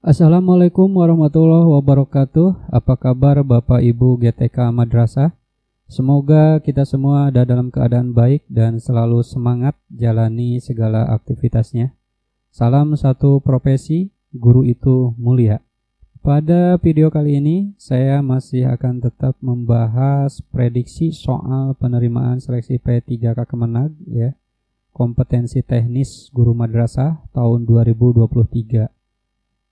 Assalamualaikum warahmatullahi wabarakatuh. Apa kabar Bapak Ibu GTK Madrasah? Semoga kita semua ada dalam keadaan baik dan selalu semangat jalani segala aktivitasnya. Salam satu profesi, guru itu mulia. Pada video kali ini saya masih akan tetap membahas prediksi soal penerimaan seleksi P3K Kemenag ya. Kompetensi teknis guru madrasah tahun 2023.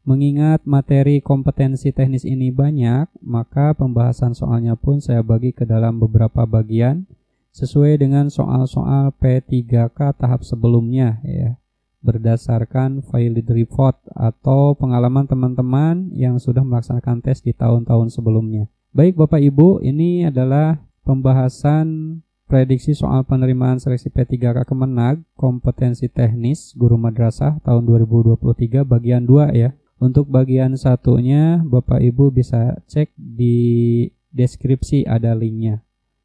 Mengingat materi kompetensi teknis ini banyak, maka pembahasan soalnya pun saya bagi ke dalam beberapa bagian sesuai dengan soal-soal P3K tahap sebelumnya ya, berdasarkan valid report atau pengalaman teman-teman yang sudah melaksanakan tes di tahun-tahun sebelumnya. Baik Bapak Ibu, ini adalah pembahasan prediksi soal penerimaan seleksi P3K Kemenag kompetensi teknis guru madrasah tahun 2023 bagian 2 ya. Untuk bagian satunya Bapak Ibu bisa cek di deskripsi, ada linknya.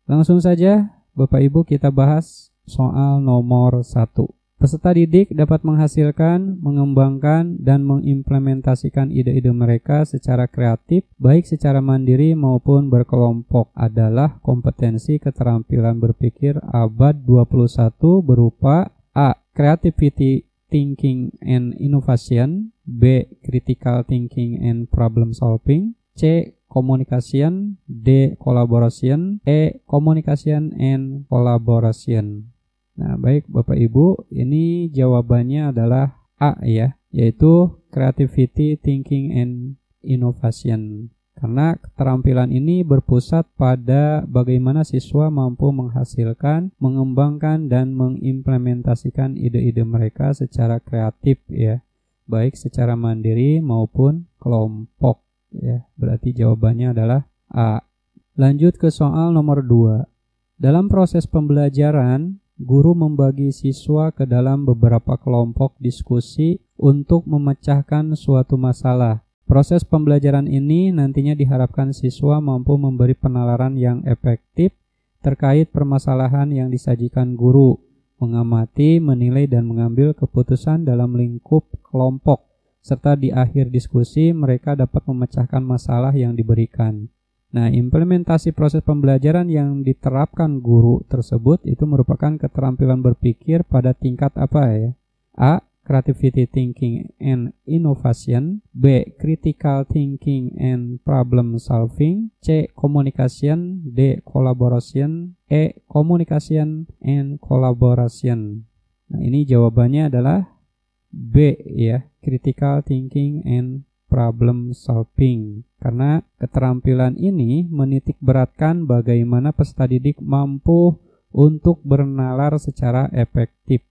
Langsung saja Bapak Ibu kita bahas soal nomor 1. Peserta didik dapat menghasilkan, mengembangkan, dan mengimplementasikan ide-ide mereka secara kreatif, baik secara mandiri maupun berkelompok, adalah kompetensi keterampilan berpikir abad 21 berupa A. Creativity Thinking and Innovation, B. Critical Thinking and Problem Solving, C. Communication, D. Collaboration, E. Communication and Collaboration. Nah, baik Bapak Ibu, ini jawabannya adalah A ya, yaitu Creativity Thinking and Innovation. Karena keterampilan ini berpusat pada bagaimana siswa mampu menghasilkan, mengembangkan, dan mengimplementasikan ide-ide mereka secara kreatif ya, baik secara mandiri maupun kelompok ya. Berarti jawabannya adalah A. Lanjut ke soal nomor 2. Dalam proses pembelajaran, guru membagi siswa ke dalam beberapa kelompok diskusi untuk memecahkan suatu masalah. Proses pembelajaran ini nantinya diharapkan siswa mampu memberi penalaran yang efektif terkait permasalahan yang disajikan guru, mengamati, menilai, dan mengambil keputusan dalam lingkup kelompok, serta di akhir diskusi mereka dapat memecahkan masalah yang diberikan. Nah, implementasi proses pembelajaran yang diterapkan guru tersebut itu merupakan keterampilan berpikir pada tingkat apa ya? A. Creativity Thinking and Innovation, B. Critical Thinking and Problem Solving, C. Communication, D. Collaboration, E. Communication and Collaboration. Nah, ini jawabannya adalah B ya, Critical Thinking and Problem Solving. Karena keterampilan ini menitik beratkan bagaimana peserta didik mampu untuk bernalar secara efektif,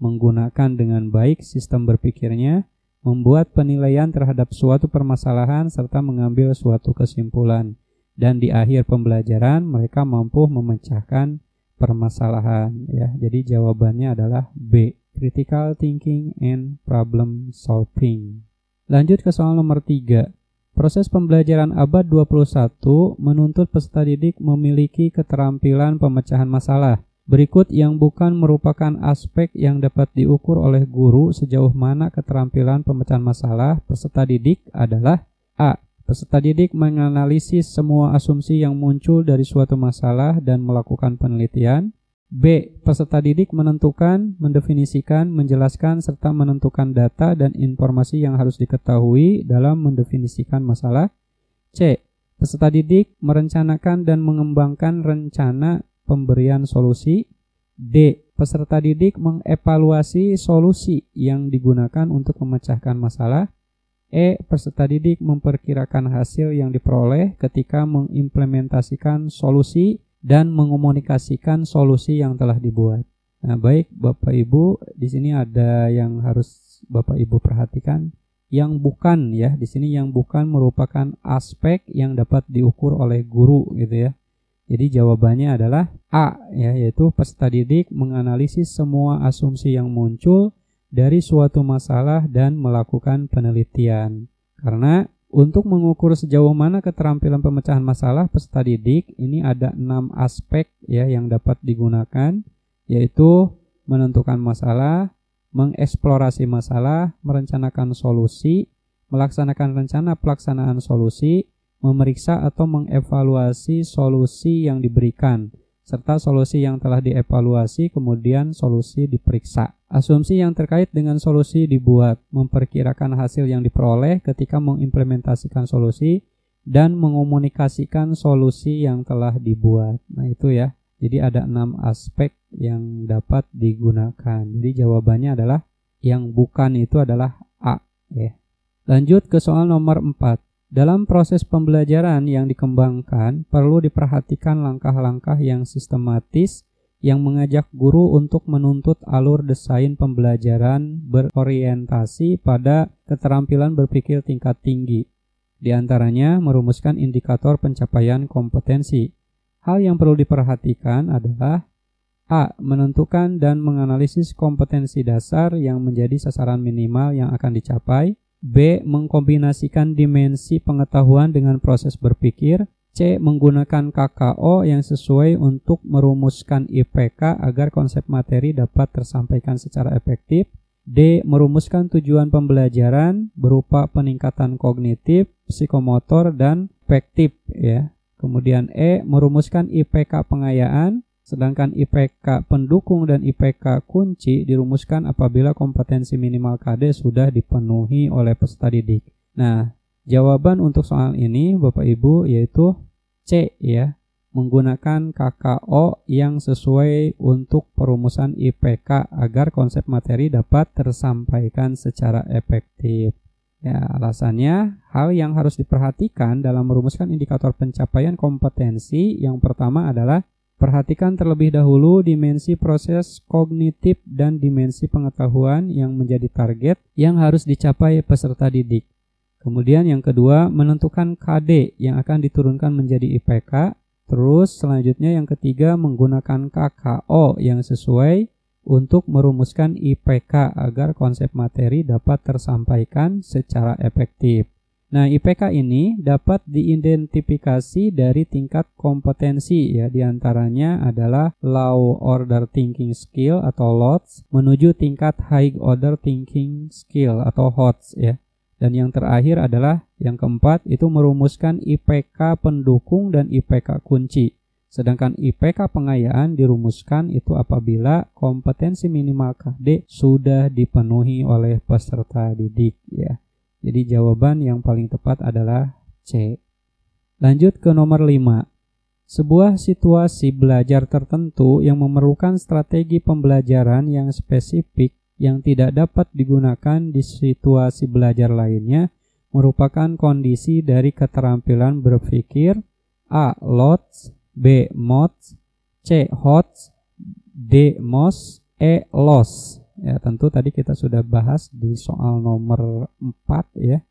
menggunakan dengan baik sistem berpikirnya, membuat penilaian terhadap suatu permasalahan, serta mengambil suatu kesimpulan. Dan di akhir pembelajaran mereka mampu memecahkan permasalahan ya. Jadi jawabannya adalah B, Critical Thinking and Problem Solving. Lanjut ke soal nomor 3. Proses pembelajaran abad 21 menuntut peserta didik memiliki keterampilan pemecahan masalah. Berikut yang bukan merupakan aspek yang dapat diukur oleh guru sejauh mana keterampilan pemecahan masalah peserta didik adalah A. Peserta didik menganalisis semua asumsi yang muncul dari suatu masalah dan melakukan penelitian. B. Peserta didik menentukan, mendefinisikan, menjelaskan, serta menentukan data dan informasi yang harus diketahui dalam mendefinisikan masalah. C. Peserta didik merencanakan dan mengembangkan rencana pemberian solusi. D. Peserta didik mengevaluasi solusi yang digunakan untuk memecahkan masalah. E. Peserta didik memperkirakan hasil yang diperoleh ketika mengimplementasikan solusi dan mengomunikasikan solusi yang telah dibuat. Nah, baik Bapak Ibu, di sini ada yang harus Bapak Ibu perhatikan. Yang bukan ya, di sini yang bukan merupakan aspek yang dapat diukur oleh guru gitu ya. Jadi jawabannya adalah A ya, yaitu peserta didik menganalisis semua asumsi yang muncul dari suatu masalah dan melakukan penelitian. Karena untuk mengukur sejauh mana keterampilan pemecahan masalah peserta didik, ini ada 6 aspek ya yang dapat digunakan, yaitu menentukan masalah, mengeksplorasi masalah, merencanakan solusi, melaksanakan rencana pelaksanaan solusi, memeriksa atau mengevaluasi solusi yang diberikan, serta solusi yang telah dievaluasi kemudian solusi diperiksa. Asumsi yang terkait dengan solusi dibuat, memperkirakan hasil yang diperoleh ketika mengimplementasikan solusi, dan mengomunikasikan solusi yang telah dibuat. Nah itu ya, jadi ada 6 aspek yang dapat digunakan. Jadi jawabannya adalah yang bukan itu adalah A ya. Lanjut ke soal nomor 4. Dalam proses pembelajaran yang dikembangkan, perlu diperhatikan langkah-langkah yang sistematis yang mengajak guru untuk menuntut alur desain pembelajaran berorientasi pada keterampilan berpikir tingkat tinggi. Di antaranya, merumuskan indikator pencapaian kompetensi. Hal yang perlu diperhatikan adalah A. Menentukan dan menganalisis kompetensi dasar yang menjadi sasaran minimal yang akan dicapai. B. Mengkombinasikan dimensi pengetahuan dengan proses berpikir. C. Menggunakan KKO yang sesuai untuk merumuskan IPK agar konsep materi dapat tersampaikan secara efektif. D. Merumuskan tujuan pembelajaran berupa peningkatan kognitif, psikomotor, dan afektif ya. Kemudian E. Merumuskan IPK pengayaan. Sedangkan IPK pendukung dan IPK kunci dirumuskan apabila kompetensi minimal KD sudah dipenuhi oleh peserta didik. Nah, jawaban untuk soal ini Bapak Ibu yaitu C ya, menggunakan KKO yang sesuai untuk perumusan IPK agar konsep materi dapat tersampaikan secara efektif. Ya, alasannya hal yang harus diperhatikan dalam merumuskan indikator pencapaian kompetensi yang pertama adalah perhatikan terlebih dahulu dimensi proses kognitif dan dimensi pengetahuan yang menjadi target yang harus dicapai peserta didik. Kemudian yang kedua, menentukan KD yang akan diturunkan menjadi IPK. Terus selanjutnya yang ketiga, menggunakan KKO yang sesuai untuk merumuskan IPK agar konsep materi dapat tersampaikan secara efektif. Nah, IPK ini dapat diidentifikasi dari tingkat kompetensi ya, diantaranya adalah low order thinking skill atau LOTS menuju tingkat high order thinking skill atau HOTS ya. Dan yang terakhir adalah yang keempat itu merumuskan IPK pendukung dan IPK kunci. Sedangkan IPK pengayaan dirumuskan itu apabila kompetensi minimal KD sudah dipenuhi oleh peserta didik ya. Jadi jawaban yang paling tepat adalah C. Lanjut ke nomor 5. Sebuah situasi belajar tertentu yang memerlukan strategi pembelajaran yang spesifik yang tidak dapat digunakan di situasi belajar lainnya merupakan kondisi dari keterampilan berpikir A. LOTS, B. MOTS, C. HOTS, D. MOS, E. LOS. Ya, tentu tadi kita sudah bahas di soal nomor 4 ya.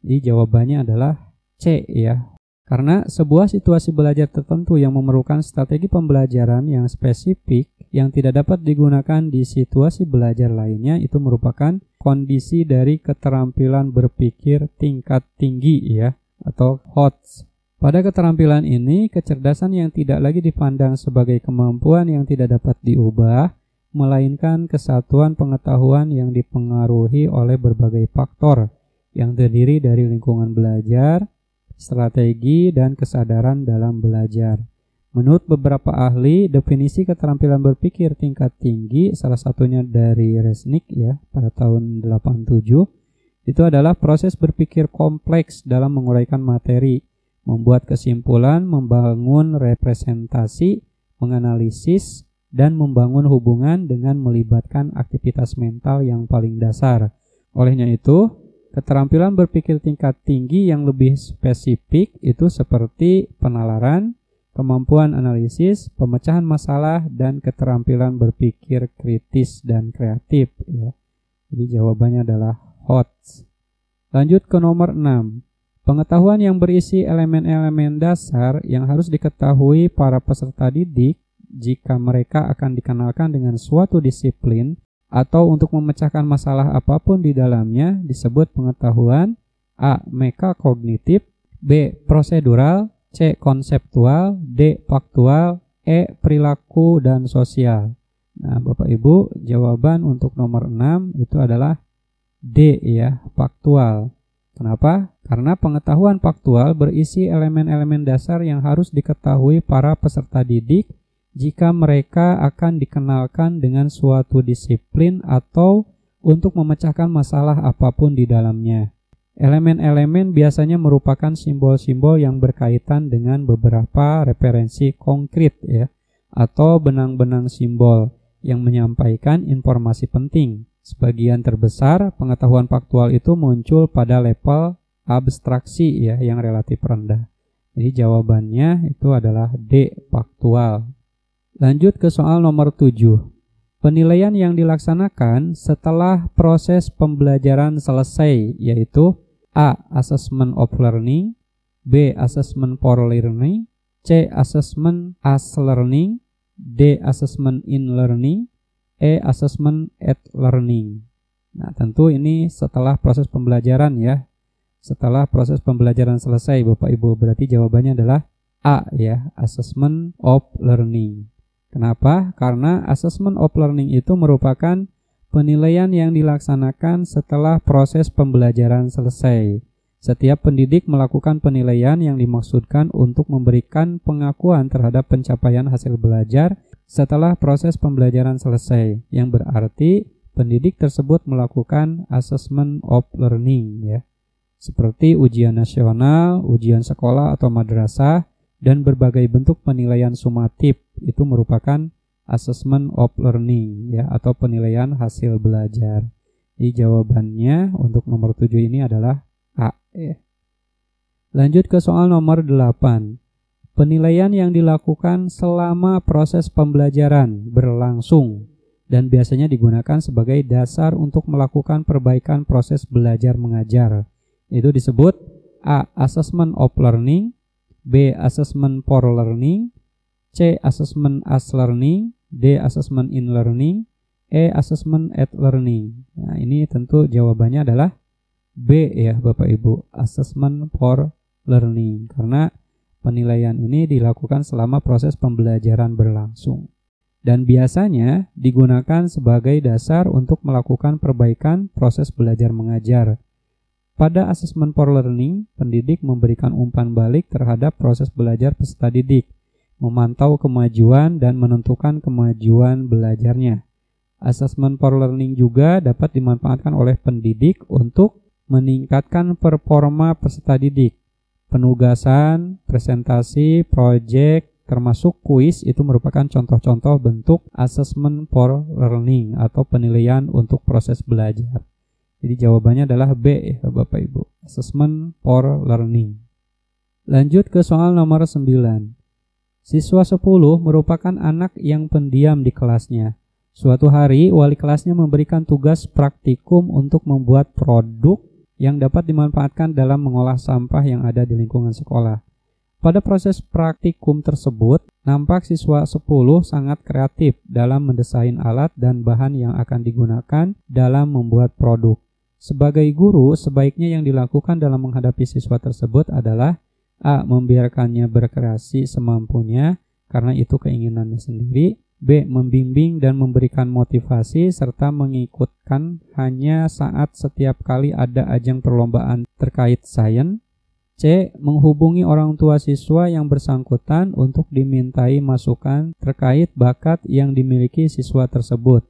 Jadi jawabannya adalah C ya. Karena sebuah situasi belajar tertentu yang memerlukan strategi pembelajaran yang spesifik yang tidak dapat digunakan di situasi belajar lainnya itu merupakan kondisi dari keterampilan berpikir tingkat tinggi ya, atau HOTS. Pada keterampilan ini, kecerdasan yang tidak lagi dipandang sebagai kemampuan yang tidak dapat diubah, melainkan kesatuan pengetahuan yang dipengaruhi oleh berbagai faktor yang terdiri dari lingkungan belajar, strategi, dan kesadaran dalam belajar. Menurut beberapa ahli, definisi keterampilan berpikir tingkat tinggi, salah satunya dari Resnick ya pada tahun 87, itu adalah proses berpikir kompleks dalam menguraikan materi, membuat kesimpulan, membangun representasi, menganalisis, dan membangun hubungan dengan melibatkan aktivitas mental yang paling dasar. Olehnya itu, keterampilan berpikir tingkat tinggi yang lebih spesifik itu seperti penalaran, kemampuan analisis, pemecahan masalah, dan keterampilan berpikir kritis dan kreatif ya. Jadi jawabannya adalah HOTS. Lanjut ke nomor 6. Pengetahuan yang berisi elemen-elemen dasar yang harus diketahui para peserta didik jika mereka akan dikenalkan dengan suatu disiplin atau untuk memecahkan masalah apapun di dalamnya disebut pengetahuan A. Mekakognitif, B. Prosedural, C. Konseptual, D. Faktual, E. Perilaku dan sosial. Nah, Bapak Ibu, jawaban untuk nomor 6 itu adalah D ya, faktual. Kenapa? Karena pengetahuan faktual berisi elemen-elemen dasar yang harus diketahui para peserta didik jika mereka akan dikenalkan dengan suatu disiplin atau untuk memecahkan masalah apapun di dalamnya. Elemen-elemen biasanya merupakan simbol-simbol yang berkaitan dengan beberapa referensi konkret ya, atau benang-benang simbol yang menyampaikan informasi penting. Sebagian terbesar pengetahuan faktual itu muncul pada level abstraksi ya, yang relatif rendah. Jadi jawabannya itu adalah D, faktual. Lanjut ke soal nomor 7. Penilaian yang dilaksanakan setelah proses pembelajaran selesai, yaitu A. Assessment of learning, B. Assessment for learning, C. Assessment as learning, D. Assessment in learning, E. Assessment at learning. Nah, tentu ini setelah proses pembelajaran ya. Setelah proses pembelajaran selesai Bapak Ibu, berarti jawabannya adalah A ya, Assessment of learning. Kenapa? Karena Assessment of learning itu merupakan penilaian yang dilaksanakan setelah proses pembelajaran selesai. Setiap pendidik melakukan penilaian yang dimaksudkan untuk memberikan pengakuan terhadap pencapaian hasil belajar setelah proses pembelajaran selesai, yang berarti pendidik tersebut melakukan assessment of learning ya. Seperti ujian nasional, ujian sekolah atau madrasah, dan berbagai bentuk penilaian sumatif itu merupakan assessment of learning ya, atau penilaian hasil belajar. Jadi jawabannya untuk nomor 7 ini adalah A ya. Lanjut ke soal nomor 8. Penilaian yang dilakukan selama proses pembelajaran berlangsung dan biasanya digunakan sebagai dasar untuk melakukan perbaikan proses belajar mengajar. Itu disebut A. Assessment of learning, B. Assessment for learning, C. Assessment as learning, D. Assessment in learning, E. Assessment at learning. Nah, ini tentu jawabannya adalah B ya Bapak Ibu, Assessment for learning. Karena penilaian ini dilakukan selama proses pembelajaran berlangsung. Dan biasanya digunakan sebagai dasar untuk melakukan perbaikan proses belajar mengajar. Pada Assessment for learning, pendidik memberikan umpan balik terhadap proses belajar peserta didik, memantau kemajuan dan menentukan kemajuan belajarnya. Assessment for learning juga dapat dimanfaatkan oleh pendidik untuk meningkatkan performa peserta didik. Penugasan, presentasi, proyek, termasuk kuis itu merupakan contoh-contoh bentuk assessment for learning atau penilaian untuk proses belajar. Jadi jawabannya adalah B ya Bapak Ibu, assessment for learning. Lanjut ke soal nomor 9. Siswa 10 merupakan anak yang pendiam di kelasnya. Suatu hari, wali kelasnya memberikan tugas praktikum untuk membuat produk yang dapat dimanfaatkan dalam mengolah sampah yang ada di lingkungan sekolah. Pada proses praktikum tersebut, nampak siswa 10 sangat kreatif dalam mendesain alat dan bahan yang akan digunakan dalam membuat produk. Sebagai guru, sebaiknya yang dilakukan dalam menghadapi siswa tersebut adalah A. Membiarkannya berkreasi semampunya karena itu keinginannya sendiri. B. Membimbing dan memberikan motivasi serta mengikutkan hanya saat setiap kali ada ajang perlombaan terkait sains. C. Menghubungi orang tua siswa yang bersangkutan untuk dimintai masukan terkait bakat yang dimiliki siswa tersebut.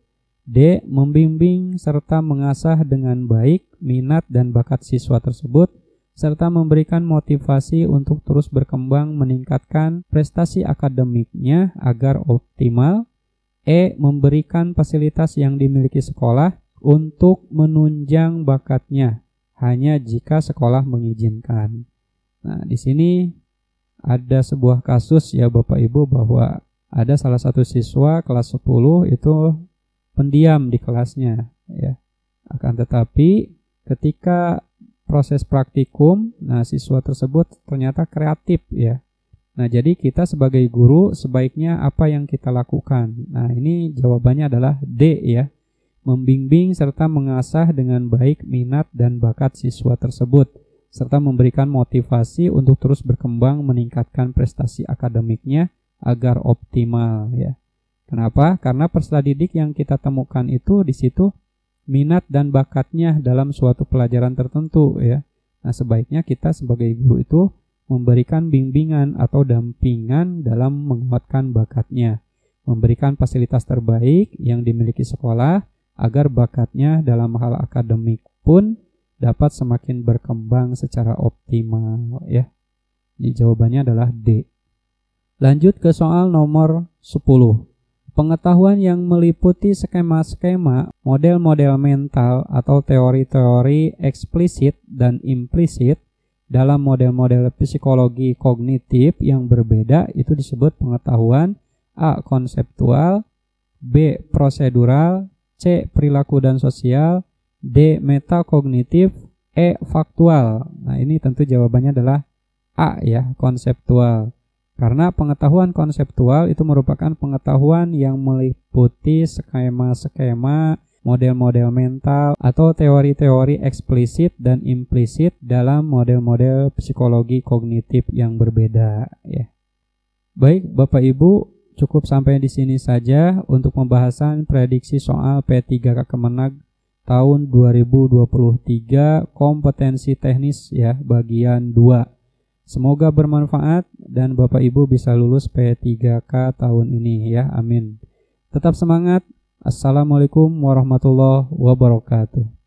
D. Membimbing serta mengasah dengan baik minat dan bakat siswa tersebut serta memberikan motivasi untuk terus berkembang meningkatkan prestasi akademiknya agar optimal. E. Memberikan fasilitas yang dimiliki sekolah untuk menunjang bakatnya hanya jika sekolah mengizinkan. Nah, di sini ada sebuah kasus ya Bapak Ibu, bahwa ada salah satu siswa kelas 10 itu pendiam di kelasnya ya. Akan tetapi ketika proses praktikum, nah siswa tersebut ternyata kreatif ya. Nah, jadi kita sebagai guru sebaiknya apa yang kita lakukan? Nah, ini jawabannya adalah D ya. Membimbing serta mengasah dengan baik minat dan bakat siswa tersebut serta memberikan motivasi untuk terus berkembang meningkatkan prestasi akademiknya agar optimal ya. Kenapa? Karena peserta didik yang kita temukan itu di situ minat dan bakatnya dalam suatu pelajaran tertentu ya. Nah, sebaiknya kita sebagai guru itu memberikan bimbingan atau dampingan dalam menguatkan bakatnya, memberikan fasilitas terbaik yang dimiliki sekolah agar bakatnya dalam hal akademik pun dapat semakin berkembang secara optimal ya. Jadi jawabannya adalah D. Lanjut ke soal nomor 10. Pengetahuan yang meliputi skema-skema, model-model mental atau teori-teori eksplisit dan implisit dalam model-model psikologi kognitif yang berbeda itu disebut pengetahuan A. konseptual, B. prosedural, C. perilaku dan sosial, D. metakognitif, E. faktual. Nah, ini tentu jawabannya adalah A ya, konseptual. Karena pengetahuan konseptual itu merupakan pengetahuan yang meliputi skema-skema, model-model mental atau teori-teori eksplisit dan implisit dalam model-model psikologi kognitif yang berbeda ya. Baik, Bapak Ibu, cukup sampai di sini saja untuk pembahasan prediksi soal P3K Kemenag tahun 2023 kompetensi teknis ya, bagian 2. Semoga bermanfaat dan Bapak Ibu bisa lulus P3K tahun ini ya, amin. Tetap semangat. Assalamualaikum warahmatullahi wabarakatuh.